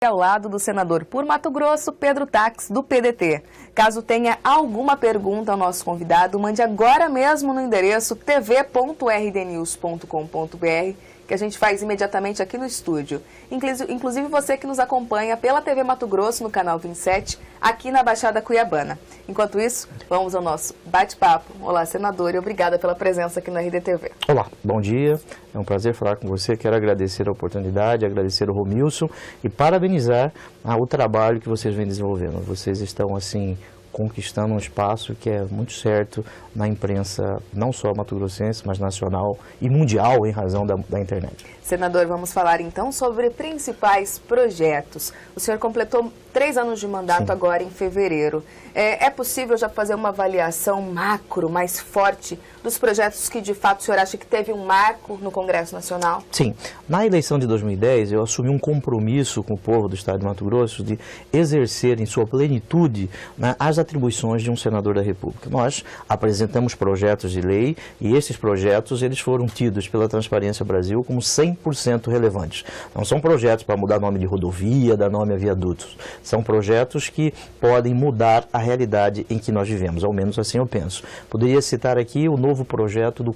Ao lado do senador por Mato Grosso, Pedro Taques, do PDT. Caso tenha alguma pergunta ao nosso convidado, mande agora mesmo no endereço tv.rdnews.com.br, que a gente faz imediatamente aqui no estúdio. Inclusive você que nos acompanha pela TV Mato Grosso, no canal 27, aqui na Baixada Cuiabana. Enquanto isso, vamos ao nosso bate-papo. Olá, senador, e obrigada pela presença aqui no RDTV. Olá, bom dia. É um prazer falar com você. Quero agradecer a oportunidade, agradecer ao Romilson e parabenizar o trabalho que vocês vêm desenvolvendo. Vocês estão, assim, conquistando um espaço que é muito certo na imprensa, não só mato-grossense, mas nacional e mundial, em razão da internet. Senador, vamos falar então sobre principais projetos. O senhor completou 3 anos de mandato agora em fevereiro. É possível já fazer uma avaliação macro, mais forte, dos projetos que de fato o senhor acha que teve um marco no Congresso Nacional? Sim. Na eleição de 2010, eu assumi um compromisso com o povo do Estado de Mato Grosso de exercer em sua plenitude, né, as atribuições de um senador da República. Nós apresentamos projetos de lei e esses projetos eles foram tidos pela Transparência Brasil como 100% relevantes. Não são projetos para mudar nome de rodovia, dar nome a viadutos. São projetos que podem mudar a realidade em que nós vivemos, ao menos assim eu penso. Poderia citar aqui o novo projeto do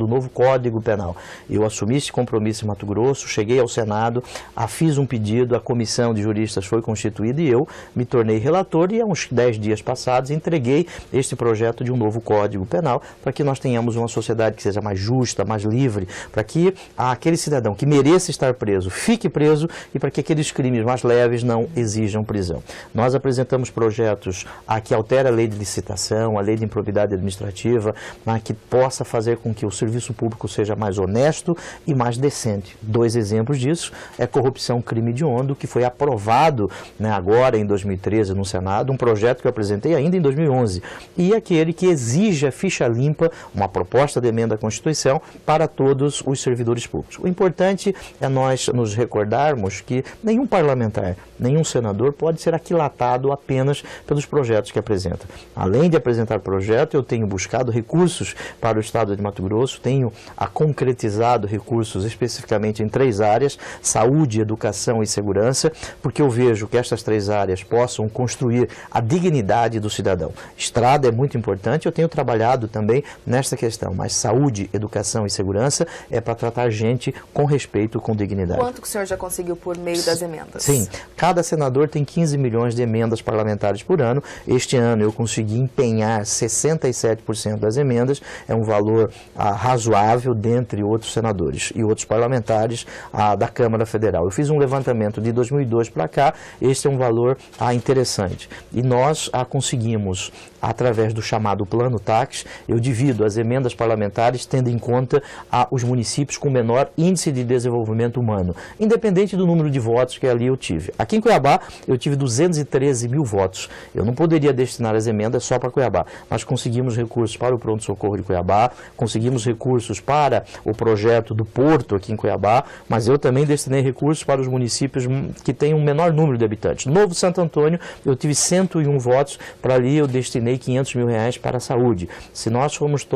novo Código Penal. Eu assumi esse compromisso em Mato Grosso, cheguei ao Senado, fiz um pedido, a comissão de juristas foi constituída e eu me tornei relator e há uns 10 dias passados entreguei este projeto de um novo Código Penal para que nós tenhamos uma sociedade que seja mais justa, mais livre, para que aquele cidadão que mereça estar preso fique preso e para que aqueles crimes mais leves não exijam prisão. Nós apresentamos projetos que altera a lei de licitação, a lei de improbidade administrativa, que possa fazer com que o serviço público seja mais honesto e mais decente. 2 exemplos disso é corrupção, crime hediondo, que foi aprovado, né, agora em 2013 no Senado, um projeto que eu apresentei ainda em 2011, e aquele que exige a ficha limpa, uma proposta de emenda à Constituição para todos os servidores públicos. O importante é nós nos recordarmos que nenhum parlamentar, nenhum senador pode ser aquilatado apenas pelos projetos que apresenta. Além de apresentar projeto, eu tenho buscado recursos para o Estado de Mato Grosso, tenho concretizado recursos especificamente em 3 áreas, saúde, educação e segurança, porque eu vejo que estas 3 áreas possam construir a dignidade do cidadão. Estrada é muito importante, eu tenho trabalhado também nesta questão, mas saúde, educação e segurança é para tratar gente com respeito, com dignidade. Quanto que o senhor já conseguiu por meio das emendas? Sim, cada senador tem 15 milhões de emendas parlamentares por ano. Este ano eu consegui empenhar 67% das emendas, é um valor razoável dentre outros senadores e outros parlamentares da Câmara Federal. Eu fiz um levantamento de 2002 para cá, este é um valor interessante. E nós conseguimos, através do chamado Plano Taques, eu divido as emendas parlamentares tendo em conta os municípios com menor índice de desenvolvimento humano, independente do número de votos que ali eu tive. Aqui em Cuiabá, eu tive 213 mil votos. Eu não poderia destinar as emendas só para Cuiabá. Nós conseguimos recursos para o pronto-socorro de Cuiabá, conseguimos recursos para o projeto do Porto aqui em Cuiabá, mas eu também destinei recursos para os municípios que têm um menor número de habitantes. Novo Santo Antônio, eu tive 101 votos, para ali eu destinei 500 mil reais para a saúde. Se nós formos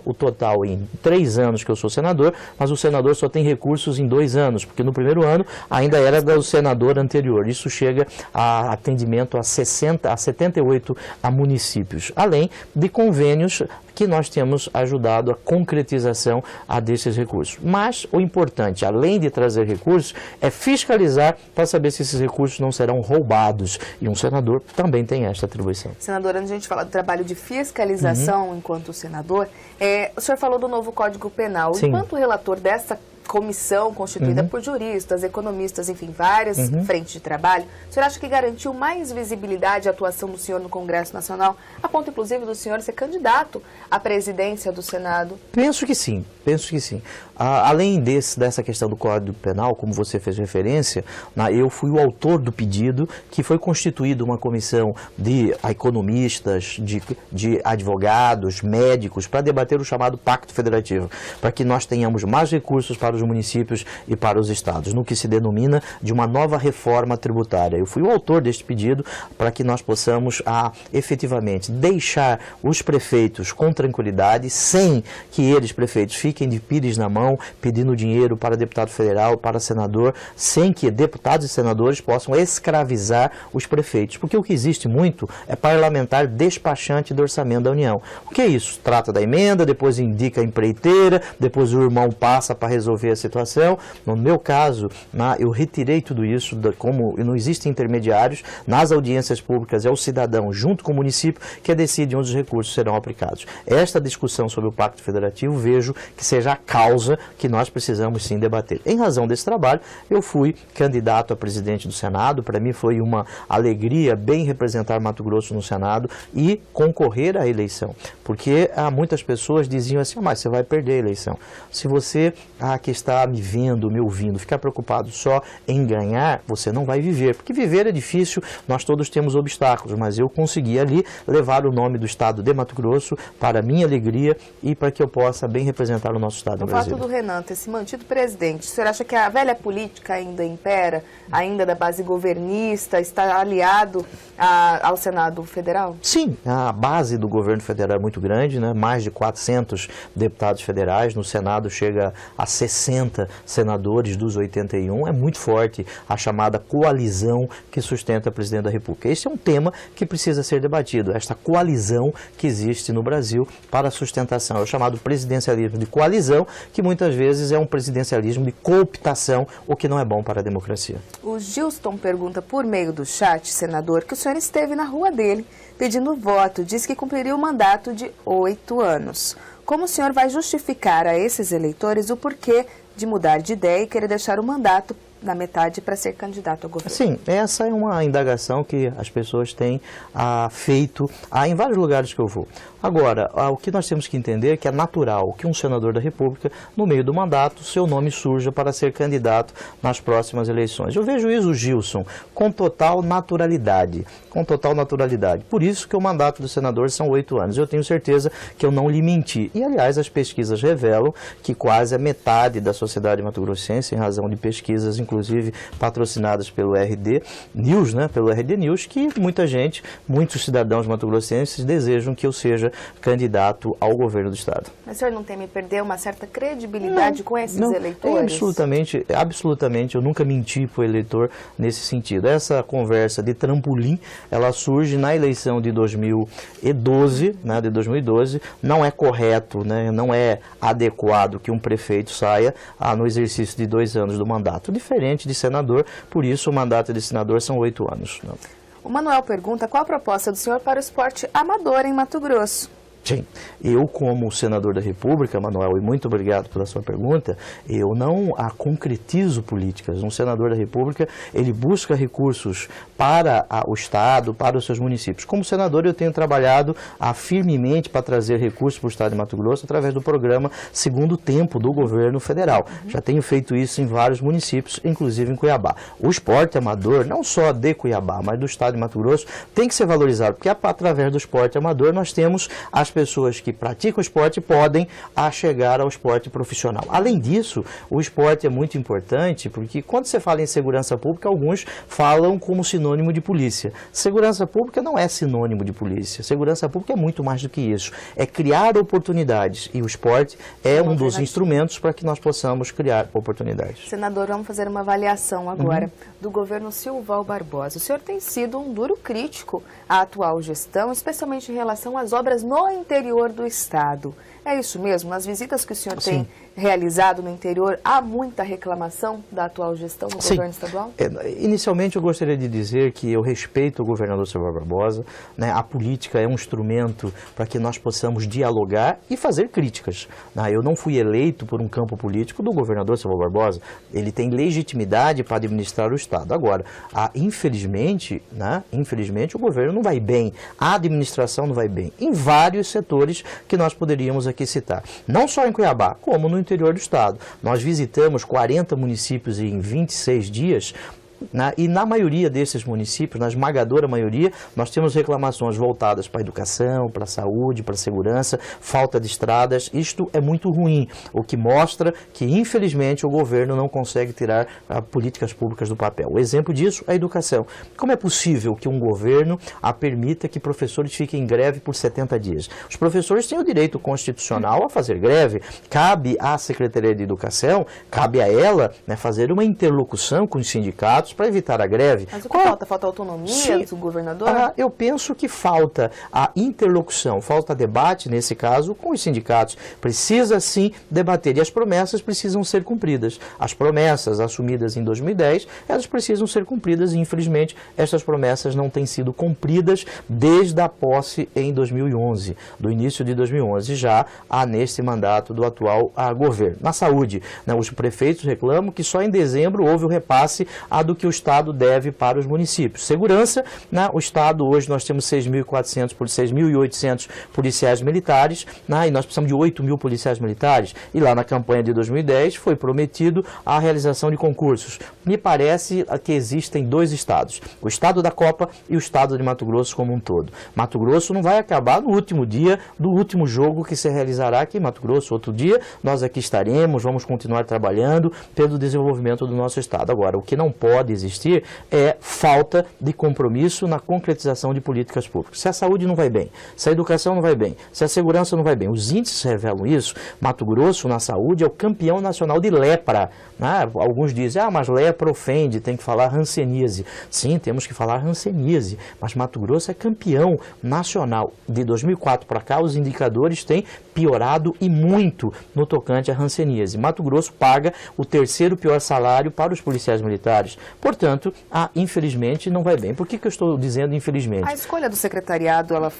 o total em 3 anos que eu sou senador, mas o senador só tem recursos em 2 anos, porque no primeiro ano ainda era do senador anterior. Isso chega a atendimento a 78 municípios, além de convênios que nós temos ajudado a concretização desses recursos. Mas o importante, além de trazer recursos, é fiscalizar para saber se esses recursos não serão roubados. E um senador também tem esta atribuição. Senador, antes de a gente falar do trabalho de fiscalização enquanto senador, o senhor falou do novo Código Penal. Sim. Enquanto relator dessa comissão constituída por juristas, economistas, enfim, várias frentes de trabalho, o senhor acha que garantiu mais visibilidade à atuação do senhor no Congresso Nacional, a ponto, inclusive, do senhor ser candidato à presidência do Senado? Penso que sim, penso que sim. Além dessa questão do Código Penal, como você fez referência, eu fui o autor do pedido que foi constituída uma comissão de economistas, de advogados, médicos, para debater o chamado Pacto Federativo, para que nós tenhamos mais recursos para os municípios e para os estados, no que se denomina de uma nova reforma tributária. Eu fui o autor deste pedido para que nós possamos efetivamente deixar os prefeitos com tranquilidade, sem que eles, prefeitos, fiquem fiquem de pires na mão, pedindo dinheiro para deputado federal, para senador, sem que deputados e senadores possam escravizar os prefeitos. Porque o que existe muito é parlamentar despachante do orçamento da União. O que é isso? Trata da emenda, depois indica a empreiteira, depois o irmão passa para resolver a situação. No meu caso, eu retirei tudo isso, como não existem intermediários, nas audiências públicas é o cidadão, junto com o município, que decide onde os recursos serão aplicados. Esta discussão sobre o Pacto Federativo, vejo que seja a causa que nós precisamos sim debater. Em razão desse trabalho, eu fui candidato a presidente do Senado. Para mim foi uma alegria bem representar Mato Grosso no Senado e concorrer à eleição. Porque muitas pessoas diziam assim, mas você vai perder a eleição. Se você que está me vendo, me ouvindo, ficar preocupado só em ganhar, você não vai viver. Porque viver é difícil, nós todos temos obstáculos, mas eu consegui ali levar o nome do estado de Mato Grosso para a minha alegria e para que eu possa bem representar o nosso estado no Brasil. O fato do Renan ter se mantido presidente, o senhor acha que a velha política ainda impera, ainda da base governista, está aliado ao Senado Federal? Sim, a base do governo federal é muito grande, né? Mais de 400 deputados federais, no Senado chega a 60 senadores dos 81, é muito forte a chamada coalizão que sustenta a presidente da República. Esse é um tema que precisa ser debatido, esta coalizão que existe no Brasil para a sustentação. É o chamado presidencialismo de coalizão, que muitas vezes é um presidencialismo de cooptação, o que não é bom para a democracia. O Gilston pergunta por meio do chat, senador, que o senhor esteve na rua dele pedindo voto, diz que cumpriria o mandato de 8 anos. Como o senhor vai justificar a esses eleitores o porquê de mudar de ideia e querer deixar o mandato na metade para ser candidato ao governo? Sim, essa é uma indagação que as pessoas têm feito em vários lugares que eu vou. Agora, o que nós temos que entender é que é natural que um senador da República, no meio do mandato, seu nome surja para ser candidato nas próximas eleições. Eu vejo isso, Gilson, com total naturalidade. Com total naturalidade. Por isso que o mandato do senador são 8 anos. Eu tenho certeza que eu não lhe menti. E, aliás, as pesquisas revelam que quase a metade da sociedade mato-grossense, em razão de pesquisas, inclusive patrocinadas pelo RD News, pelo RD News, que muita gente, muitos cidadãos mato-grossenses desejam que eu seja candidato ao governo do estado. Mas o senhor não teme perder uma certa credibilidade com esses eleitores? Absolutamente, eu nunca menti para o eleitor nesse sentido. Essa conversa de trampolim, ela surge na eleição de 2012, não é correto, não é adequado que um prefeito saia no exercício de 2 anos do mandato, diferente de senador, por isso o mandato de senador são 8 anos. O Manuel pergunta qual a proposta do senhor para o esporte amador em Mato Grosso. Sim, eu como senador da República, Manuel, e muito obrigado pela sua pergunta, eu não concretizo políticas. Um senador da República, ele busca recursos para o Estado, para os seus municípios. Como senador, eu tenho trabalhado firmemente para trazer recursos para o Estado de Mato Grosso através do programa Segundo Tempo do governo federal. Já tenho feito isso em vários municípios, inclusive em Cuiabá. O esporte amador, não só de Cuiabá, mas do Estado de Mato Grosso, tem que ser valorizado, porque através do esporte amador nós temos as pessoas que praticam esporte podem chegar ao esporte profissional. Além disso, o esporte é muito importante porque quando você fala em segurança pública, alguns falam como sinônimo de polícia. Segurança pública não é sinônimo de polícia. Segurança pública é muito mais do que isso. É criar oportunidades e o esporte é um dos instrumentos para que nós possamos criar oportunidades. Senador, vamos fazer uma avaliação agora do governo Silval Barbosa. O senhor tem sido um duro crítico à atual gestão, especialmente em relação às obras no interior do estado. É isso mesmo? Nas visitas que o senhor tem realizado no interior, há muita reclamação da atual gestão do governo estadual? Inicialmente eu gostaria de dizer que eu respeito o governador Silval Barbosa, a política é um instrumento para que nós possamos dialogar e fazer críticas. Eu não fui eleito por um campo político do governador Silval Barbosa, ele tem legitimidade para administrar o estado. Agora, infelizmente o governo não vai bem, a administração não vai bem, em vários setores que nós poderíamos aqui citar. Não só em Cuiabá, como no interior do estado. Nós visitamos 40 municípios em 26 dias, né? E na maioria desses municípios, na esmagadora maioria, nós temos reclamações voltadas para a educação, para a saúde, para a segurança, falta de estradas. Isto é muito ruim, o que mostra que, infelizmente, o governo não consegue tirar políticas públicas do papel. O exemplo disso é a educação. Como é possível que um governo permita que professores fiquem em greve por 70 dias? Os professores têm o direito constitucional a fazer greve. Cabe à Secretaria de Educação, cabe a ela, né, fazer uma interlocução com os sindicatos para evitar a greve. Mas o que falta? Falta autonomia do governador? Eu penso que falta a interlocução, falta debate, nesse caso, com os sindicatos. Precisa, sim, debater. E as promessas precisam ser cumpridas. As promessas assumidas em 2010, elas precisam ser cumpridas e, infelizmente, essas promessas não têm sido cumpridas desde a posse em 2011, do início de 2011, já neste mandato do atual governo. Na saúde, né, os prefeitos reclamam que só em dezembro houve o repasse do que o Estado deve para os municípios. Segurança, né, o Estado, hoje nós temos 6.400 por 6.800 policiais militares, né, e nós precisamos de 8.000 policiais militares. E lá na campanha de 2010 foi prometido a realização de concursos. Me parece que existem dois estados, o estado da Copa e o estado de Mato Grosso como um todo. Mato Grosso não vai acabar no último dia do último jogo que se realizará aqui em Mato Grosso. Outro dia nós aqui estaremos, vamos continuar trabalhando pelo desenvolvimento do nosso estado. Agora, o que não pode existir é falta de compromisso na concretização de políticas públicas. Se a saúde não vai bem, se a educação não vai bem, se a segurança não vai bem, os índices revelam isso. Mato Grosso, na saúde, é o campeão nacional de lepra. Alguns dizem, mas lepra ofende, tem que falar hanseníase. Sim, temos que falar hanseníase, mas Mato Grosso é campeão nacional. De 2004 para cá, os indicadores têm piorado e muito no tocante à hanseníase. Mato Grosso paga o terceiro pior salário para os policiais militares. Portanto, infelizmente, não vai bem. Por que eu estou dizendo infelizmente? A escolha do secretariado ela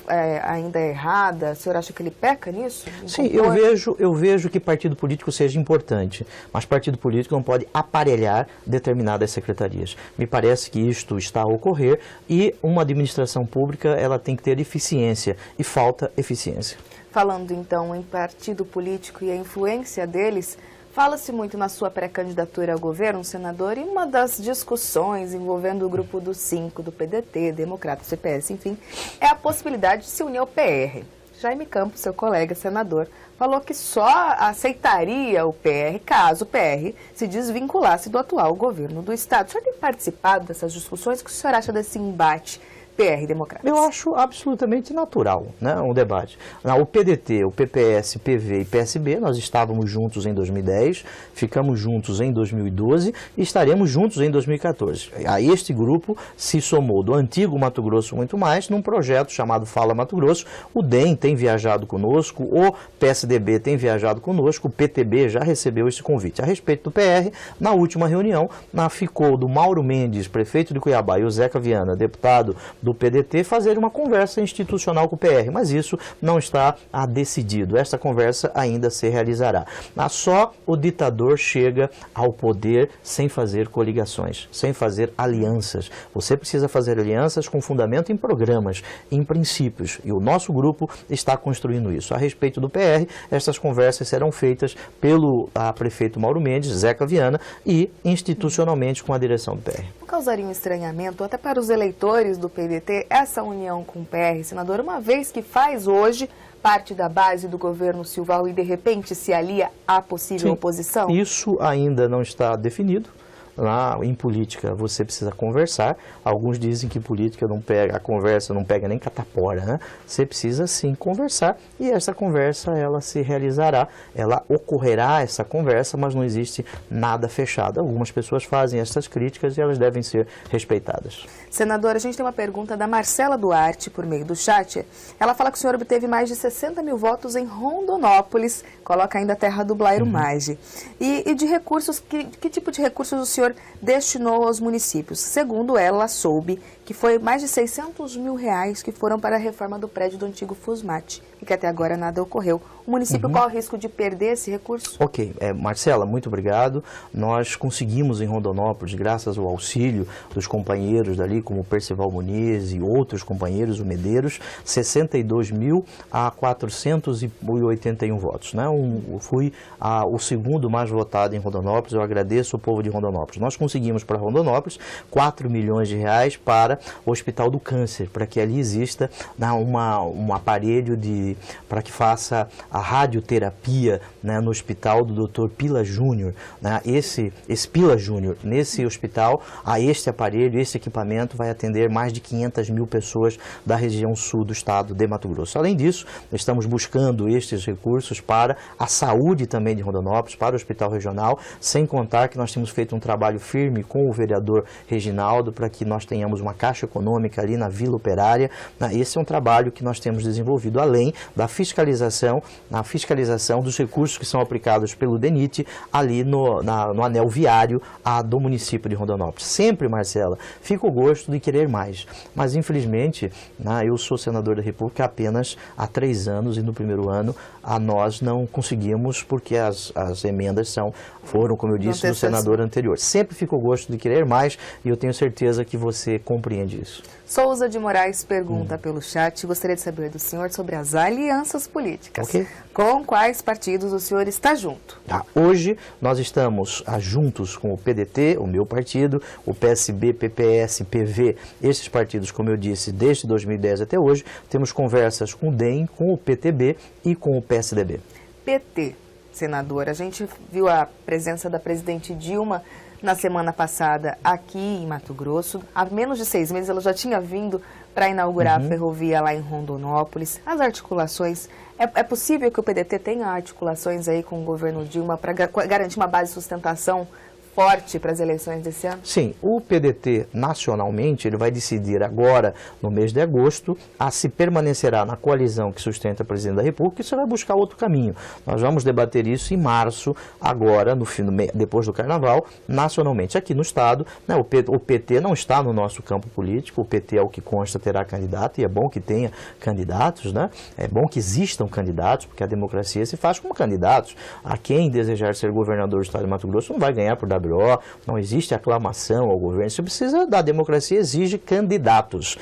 ainda é errada? O senhor acha que ele peca nisso? Sim, eu vejo que partido político seja importante, mas partido político não pode aparelhar determinadas secretarias. Me parece que isto está a ocorrer e uma administração pública ela tem que ter eficiência e falta eficiência. Falando então em partido político e a influência deles, fala-se muito na sua pré-candidatura ao governo, senador, e uma das discussões envolvendo o grupo dos 5, do PDT, Democratas, CPS, enfim, é a possibilidade de se unir ao PR. Jaime Campos, seu colega senador, falou que só aceitaria o PR caso o PR se desvinculasse do atual governo do Estado. O senhor tem participado dessas discussões? O que o senhor acha desse embate PR Democratas? Eu acho absolutamente natural, né, um debate. O PDT, o PPS, PV e PSB, nós estávamos juntos em 2010, ficamos juntos em 2012 e estaremos juntos em 2014. A este grupo se somou do antigo Mato Grosso Muito Mais, num projeto chamado Fala Mato Grosso. O DEM tem viajado conosco, o PSDB tem viajado conosco, o PTB já recebeu esse convite. A respeito do PR, na última reunião, ficou do Mauro Mendes, prefeito de Cuiabá, e o Zeca Viana, deputado do PDT, fazer uma conversa institucional com o PR, mas isso não está decidido. Esta conversa ainda se realizará. Só o ditador chega ao poder sem fazer coligações, sem fazer alianças. Você precisa fazer alianças com fundamento em programas, em princípios, e o nosso grupo está construindo isso. A respeito do PR, estas conversas serão feitas pelo prefeito Mauro Mendes, Zeca Viana, e institucionalmente com a direção do PR. Não causaria um estranhamento até para os eleitores do PDT essa união com o PR, senador, uma vez que faz hoje parte da base do governo Silval e de repente se alia à possível oposição? Isso ainda não está definido. Lá em política você precisa conversar. Alguns dizem que política não pega, a conversa não pega nem catapora, né? Você precisa sim conversar e essa conversa ela se realizará, ela ocorrerá essa conversa, mas não existe nada fechado. Algumas pessoas fazem essas críticas e elas devem ser respeitadas. Senadora, a gente tem uma pergunta da Marcela Duarte por meio do chat. Ela fala que o senhor obteve mais de 60 mil votos em Rondonópolis, coloca ainda a terra do Blairo Maggi. E de recursos, que tipo de recursos o senhor destinou aos municípios? Segundo ela, soube que foi mais de 600 mil reais que foram para a reforma do prédio do antigo Fusmat e que até agora nada ocorreu. o município corre o risco de perder esse recurso? Ok. Marcela, muito obrigado. Nós conseguimos em Rondonópolis, graças ao auxílio dos companheiros dali, como Percival Muniz e outros companheiros, o Medeiros, 62.481 votos. Né? Fui o segundo mais votado em Rondonópolis, eu agradeço ao povo de Rondonópolis. Nós conseguimos para Rondonópolis 4 milhões de reais para o Hospital do Câncer, para que ali exista um aparelho para que faça a radioterapia, né, no hospital do Dr. Pila Júnior. Né? Esse Pila Júnior, nesse hospital, este aparelho, esse equipamento vai atender mais de 500 mil pessoas da região sul do estado de Mato Grosso. Além disso, estamos buscando estes recursos para a saúde também de Rondonópolis, para o hospital regional, sem contar que nós temos feito um trabalho firme com o vereador Reginaldo para que nós tenhamos uma caixa econômica ali na Vila Operária. Esse é um trabalho que nós temos desenvolvido, além da fiscalização dos recursos que são aplicados pelo DENIT ali no anel viário do município de Rondonópolis. Sempre, Marcela, fica o gosto de querer mais, mas infelizmente eu sou senador da República apenas há 3 anos e no primeiro ano nós não conseguimos porque as emendas foram, como eu disse, do senador anterior. Sempre fica o gosto de querer mais e eu tenho certeza que você compreende isso. Souza de Moraes pergunta pelo chat, gostaria de saber do senhor sobre as alianças políticas. Okay. Com quais partidos o senhor está junto? Hoje nós estamos juntos com o PDT, o meu partido, o PSB, PPS, PV, esses partidos, como eu disse, desde 2010 até hoje, temos conversas com o DEM, com o PTB e com o PSDB. PT, senador, a gente viu a presença da presidente Dilma na semana passada aqui em Mato Grosso. Há menos de 6 meses ela já tinha vindo para inaugurar a ferrovia lá em Rondonópolis. As articulações, é possível que o PDT tenha articulações aí com o governo Dilma para garantir uma base de sustentação forte para as eleições desse ano? Sim, o PDT nacionalmente ele vai decidir agora, no mês de agosto, se permanecerá na coalizão que sustenta o presidente da República e você vai buscar outro caminho. Nós vamos debater isso em março, agora, depois do Carnaval, nacionalmente. Aqui no Estado, né, o PT não está no nosso campo político, o PT é o que consta terá candidato e é bom que tenha candidatos, né? É bom que existam candidatos, porque a democracia se faz com candidatos. A quem desejar ser governador do Estado de Mato Grosso não vai ganhar por WO, não existe aclamação ao governo, isso precisa da democracia, exige candidatos,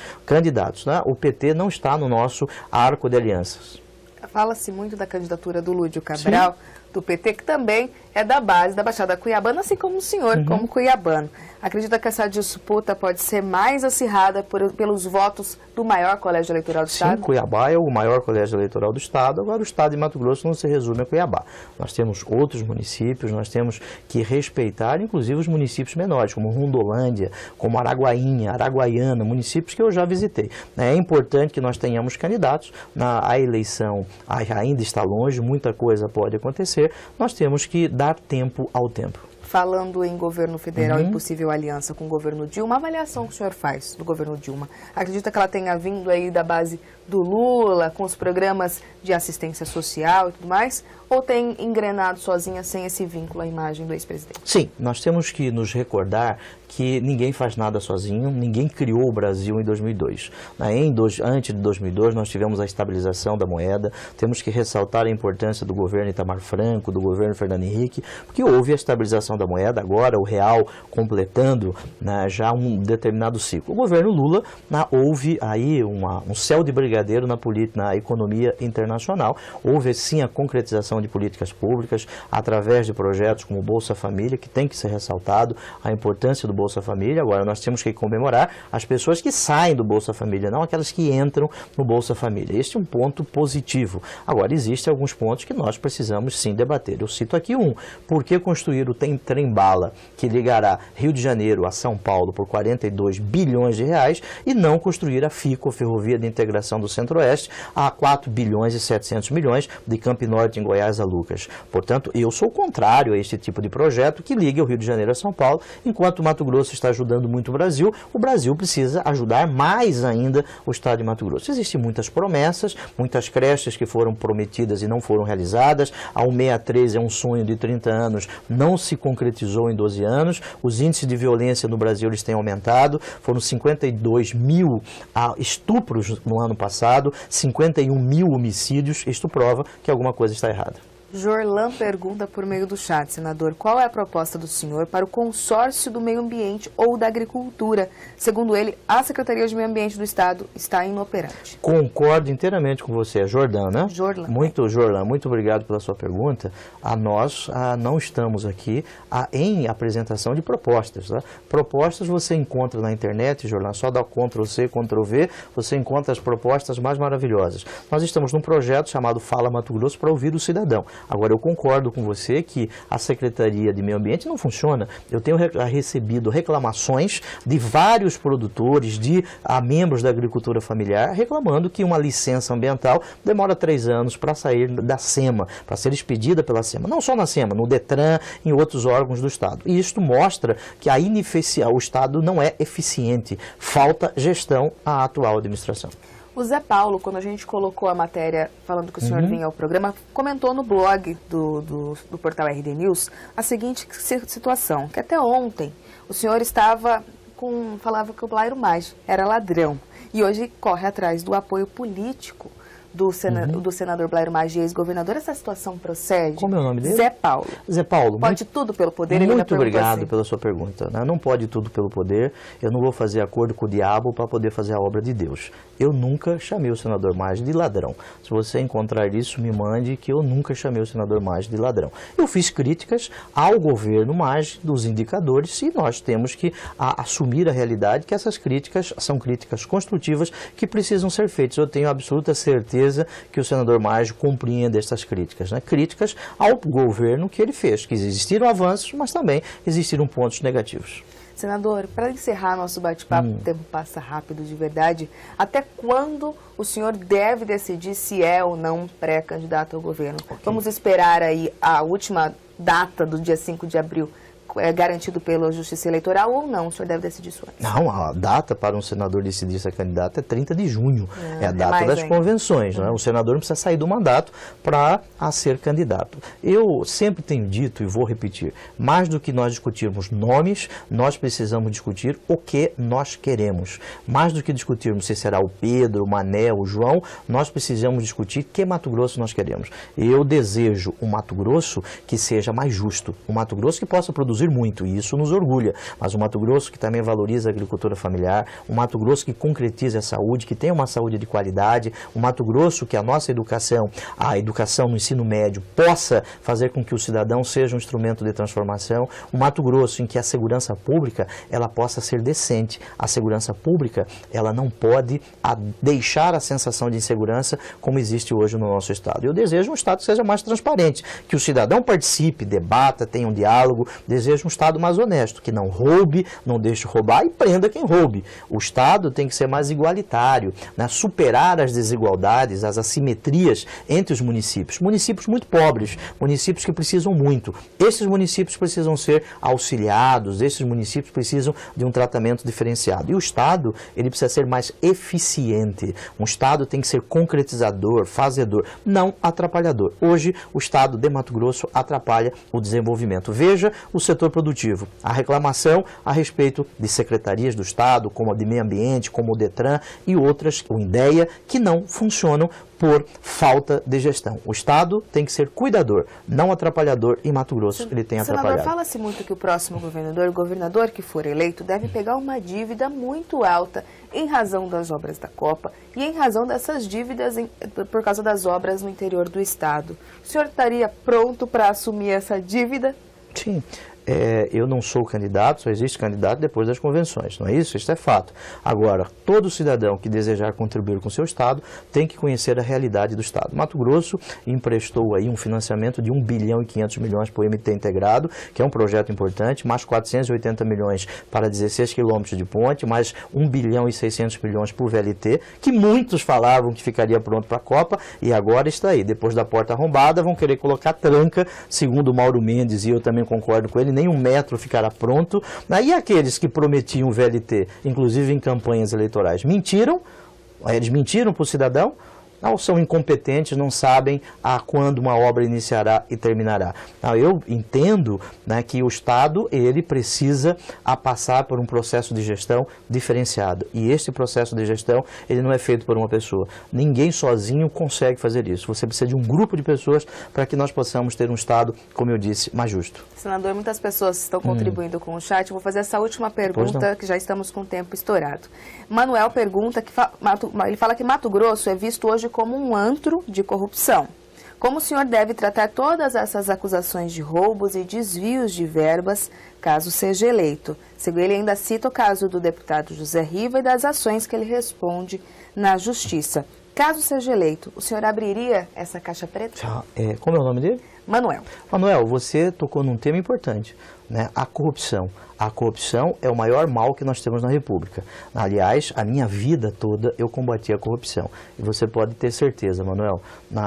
né? O PT não está no nosso arco de alianças. Fala-se muito da candidatura do Lúdio Cabral, do PT, que também é da base da Baixada Cuiabana, assim como o senhor, como cuiabano. Acredita que essa disputa pode ser mais acirrada pelos votos do maior colégio eleitoral do Estado? Sim, Cuiabá é o maior colégio eleitoral do Estado, agora o Estado de Mato Grosso não se resume a Cuiabá. Nós temos outros municípios, nós temos que respeitar, inclusive, os municípios menores, como Rondolândia, como Araguainha, Araguaiana, municípios que eu já visitei. É importante que nós tenhamos candidatos, a eleição ainda está longe, muita coisa pode acontecer, nós temos que dar tempo ao tempo. Falando em governo federal e possível aliança com o governo Dilma, a avaliação que o senhor faz do governo Dilma, acredita que ela tenha vindo aí da base do Lula, com os programas de assistência social e tudo mais, ou tem engrenado sozinha sem esse vínculo à imagem do ex-presidente? Sim, nós temos que nos recordar que ninguém faz nada sozinho, ninguém criou o Brasil em 2002. Antes de 2002, nós tivemos a estabilização da moeda, temos que ressaltar a importância do governo Itamar Franco, do governo Fernando Henrique, porque houve a estabilização da moeda, agora o real completando já um determinado ciclo. O governo Lula, houve aí um céu de brigadeiro na economia internacional, houve sim a concretização de políticas públicas através de projetos como o Bolsa Família, que tem que ser ressaltado a importância do Bolsa Família. Agora nós temos que comemorar as pessoas que saem do Bolsa Família, não aquelas que entram no Bolsa Família. Este é um ponto positivo. Agora, existem alguns pontos que nós precisamos sim debater. Eu cito aqui por que construir o trem-bala que ligará Rio de Janeiro a São Paulo por 42 bilhões de reais e não construir a FICO, Ferrovia de Integração do Centro-Oeste, a 4 bilhões e 700 milhões de Campo Norte em Goiás a Lucas. Portanto, eu sou contrário a este tipo de projeto que ligue o Rio de Janeiro a São Paulo, enquanto o Mato Grosso está ajudando muito o Brasil precisa ajudar mais ainda o Estado de Mato Grosso. Existem muitas promessas, muitas creches que foram prometidas e não foram realizadas, a 163 é um sonho de 30 anos, não se concretizou. concretizou em 12 anos. Os índices de violência no Brasil eles têm aumentado. Foram 52 mil estupros no ano passado, 51 mil homicídios. Isto prova que alguma coisa está errada. Jorlan pergunta por meio do chat, senador, qual é a proposta do senhor para o consórcio do meio ambiente ou da agricultura? Segundo ele, a Secretaria de Meio Ambiente do Estado está inoperante. Concordo inteiramente com você, Jordan, né? Jorlan. Jorlan, muito obrigado pela sua pergunta. Nós não estamos aqui em apresentação de propostas. Tá? Propostas você encontra na internet, Jorlan, só dá Ctrl+C, Ctrl+V, você encontra as propostas mais maravilhosas. Nós estamos num projeto chamado Fala Mato Grosso para ouvir o cidadão. Agora, eu concordo com você que a Secretaria de Meio Ambiente não funciona. Eu tenho recebido reclamações de vários produtores, de membros da agricultura familiar, reclamando que uma licença ambiental demora 3 anos para sair da SEMA, para ser expedida pela SEMA. Não só na SEMA, no DETRAN, em outros órgãos do Estado. E isto mostra que o Estado não é eficiente. Falta gestão à atual administração. O Zé Paulo, quando a gente colocou a matéria falando que o senhor vinha ao programa, comentou no blog do portal RD News a seguinte situação, que até ontem o senhor falava que o Blairo Maggi era ladrão e hoje corre atrás do apoio político do senador Blairo Maggi, ex-governador. Essa situação procede? Como é o nome dele? Zé Paulo. Zé Paulo. Pode tudo pelo poder? Muito obrigado pela sua pergunta. Não pode tudo pelo poder. Eu não vou fazer acordo com o diabo para poder fazer a obra de Deus. Eu nunca chamei o senador Maggi de ladrão. Se você encontrar isso, me mande que eu nunca chamei o senador Maggi de ladrão. Eu fiz críticas ao governo Maggi, dos indicadores, e nós temos que assumir a realidade que essas críticas são críticas construtivas que precisam ser feitas. Eu tenho absoluta certeza que o senador Maggi compreende essas críticas, né? Críticas ao governo que ele fez, que existiram avanços, mas também existiram pontos negativos. Senador, para encerrar nosso bate-papo, o tempo passa rápido de verdade, até quando o senhor deve decidir se é ou não pré-candidato ao governo? Okay. Vamos esperar aí a última data do dia 5 de abril, garantido pela Justiça Eleitoral ou não? O senhor deve decidir isso antes? Não, a data para um senador decidir ser candidato é 30 de junho. É a data das convenções. Né? O senador não precisa sair do mandato para ser candidato. Eu sempre tenho dito e vou repetir, mais do que nós discutirmos nomes, nós precisamos discutir o que nós queremos. Mais do que discutirmos se será o Pedro, o Mané, o João, nós precisamos discutir que Mato Grosso nós queremos. Eu desejo um Mato Grosso que seja mais justo, um Mato Grosso que possa produzir muito, e isso nos orgulha, mas um Mato Grosso que também valoriza a agricultura familiar, um Mato Grosso que concretize a saúde, que tenha uma saúde de qualidade, um Mato Grosso que a nossa educação, a educação no ensino médio, possa fazer com que o cidadão seja um instrumento de transformação, um Mato Grosso em que a segurança pública ela possa ser decente. A segurança pública ela não pode deixar a sensação de insegurança como existe hoje no nosso Estado. Eu desejo um Estado que seja mais transparente, que o cidadão participe, debata, tenha um diálogo. Desejo um Estado mais honesto, que não roube, não deixe roubar e prenda quem roube. O Estado tem que ser mais igualitário, né? Superar as desigualdades, as assimetrias entre os municípios. Municípios muito pobres, municípios que precisam muito. Esses municípios precisam ser auxiliados, esses municípios precisam de um tratamento diferenciado. E o Estado, ele precisa ser mais eficiente. Um Estado tem que ser concretizador, fazedor, não atrapalhador. Hoje, o Estado de Mato Grosso atrapalha o desenvolvimento. Veja o setor produtivo. A reclamação a respeito de secretarias do Estado, como a de Meio Ambiente, como o DETRAN e outras, o INDEA, que não funcionam por falta de gestão. O Estado tem que ser cuidador, não atrapalhador, e Mato Grosso ele tem atrapalhado. Senador, fala-se muito que o próximo o governador que for eleito, deve pegar uma dívida muito alta em razão das obras da Copa e em razão dessas dívidas por causa das obras no interior do Estado. O senhor estaria pronto para assumir essa dívida? Sim. Eu não sou candidato, só existe candidato depois das convenções, não é isso? Isso é fato. Agora, todo cidadão que desejar contribuir com o seu Estado tem que conhecer a realidade do Estado. Mato Grosso emprestou aí um financiamento de 1 bilhão e 500 milhões para o MT integrado, que é um projeto importante, mais 480 milhões para 16 quilômetros de ponte, mais 1 bilhão e 600 milhões para o VLT, que muitos falavam que ficaria pronto para a Copa, e agora está aí. Depois da porta arrombada, vão querer colocar tranca, segundo o Mauro Mendes, e eu também concordo com ele, nem 1 metro ficará pronto. E aqueles que prometiam o VLT, inclusive em campanhas eleitorais, mentiram, eles mentiram para o cidadão, ou são incompetentes, não sabem quando uma obra iniciará e terminará. Eu entendo, né, que o Estado ele precisa passar por um processo de gestão diferenciado. E este processo de gestão ele não é feito por uma pessoa. Ninguém sozinho consegue fazer isso. Você precisa de um grupo de pessoas para que nós possamos ter um Estado, como eu disse, mais justo. Senador, muitas pessoas estão contribuindo com o chat. Eu vou fazer essa última pergunta, que já estamos com o tempo estourado. Manuel pergunta, ele fala que Mato Grosso é visto hoje como um antro de corrupção. Como o senhor deve tratar todas essas acusações de roubos e desvios de verbas, caso seja eleito? Segundo ele, ainda cita o caso do deputado José Riva e das ações que ele responde na Justiça. Caso seja eleito, o senhor abriria essa caixa preta? Como é o nome dele? Manuel. Manuel, você tocou num tema importante, né? A corrupção. A corrupção é o maior mal que nós temos na República. Aliás, a minha vida toda eu combati a corrupção. E você pode ter certeza, Manuel,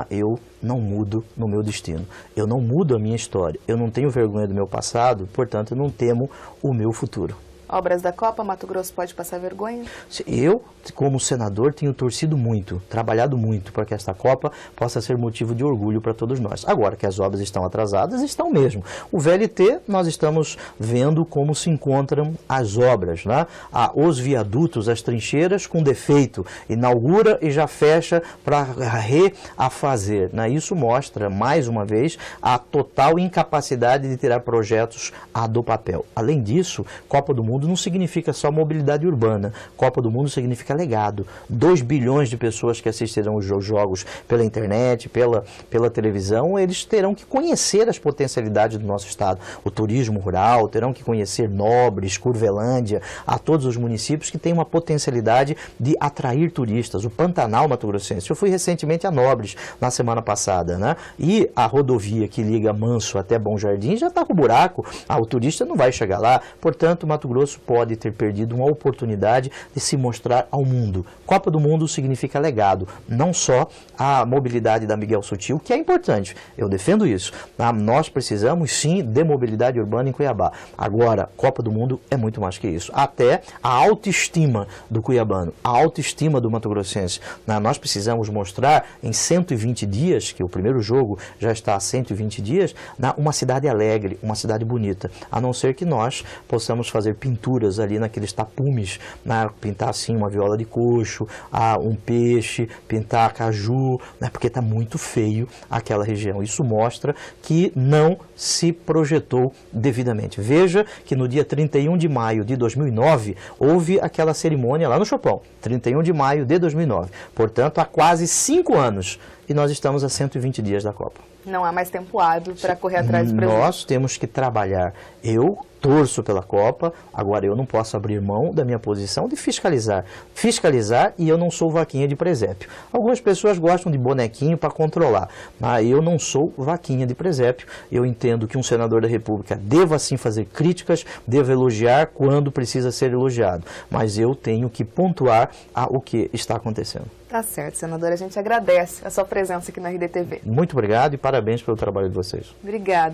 eu não mudo no meu destino. Eu não mudo a minha história. Eu não tenho vergonha do meu passado, portanto, eu não temo o meu futuro. Obras da Copa, Mato Grosso pode passar vergonha? Eu, como senador, tenho torcido muito, trabalhado muito para que esta Copa possa ser motivo de orgulho para todos nós. Agora que as obras estão atrasadas, estão mesmo. O VLT, nós estamos vendo como se encontram as obras, né? Os viadutos, as trincheiras com defeito, inaugura e já fecha para refazer, né? Isso mostra, mais uma vez, a total incapacidade de tirar projetos do papel. Além disso, Copa do Mundo não significa só mobilidade urbana. Copa do Mundo significa legado. 2 bilhões de pessoas que assistirão os jogos pela internet, pela televisão, eles terão que conhecer as potencialidades do nosso estado. O turismo rural, terão que conhecer Nobres, Curvelândia, todos os municípios que têm uma potencialidade de atrair turistas. O Pantanal Mato Grossense. Eu fui recentemente a Nobres, na semana passada, né? E a rodovia que liga Manso até Bom Jardim já está com buraco. O turista não vai chegar lá. Portanto, Mato Grosso pode ter perdido uma oportunidade de se mostrar ao mundo. Copa do Mundo significa legado, não só a mobilidade da Miguel Sutil, que é importante, eu defendo isso. Nós precisamos sim de mobilidade urbana em Cuiabá. Agora, Copa do Mundo é muito mais que isso. Até a autoestima do cuiabano, a autoestima do mato-grossense. Nós precisamos mostrar em 120 dias, que o primeiro jogo já está há 120 dias, uma cidade alegre, uma cidade bonita. A não ser que nós possamos fazer pinturas ali naqueles tapumes, pintar assim uma viola de coxo, um peixe, pintar caju, porque está muito feio aquela região. Isso mostra que não se projetou devidamente. Veja que no dia 31 de maio de 2009, houve aquela cerimônia lá no Chopão, 31 de maio de 2009. Portanto, há quase 5 anos e nós estamos a 120 dias da Copa. Não há mais tempo hábil para correr atrás do presidente. Nós temos que trabalhar. Eu torço pela Copa, agora eu não posso abrir mão da minha posição de fiscalizar. Fiscalizar, e eu não sou vaquinha de presépio. Algumas pessoas gostam de bonequinho para controlar, mas eu não sou vaquinha de presépio. Eu entendo que um senador da República deva sim fazer críticas, deva elogiar quando precisa ser elogiado. Mas eu tenho que pontuar o que está acontecendo. Tá certo, senador. A gente agradece a sua presença aqui na RDTV. Muito obrigado e parabéns pelo trabalho de vocês. Obrigada.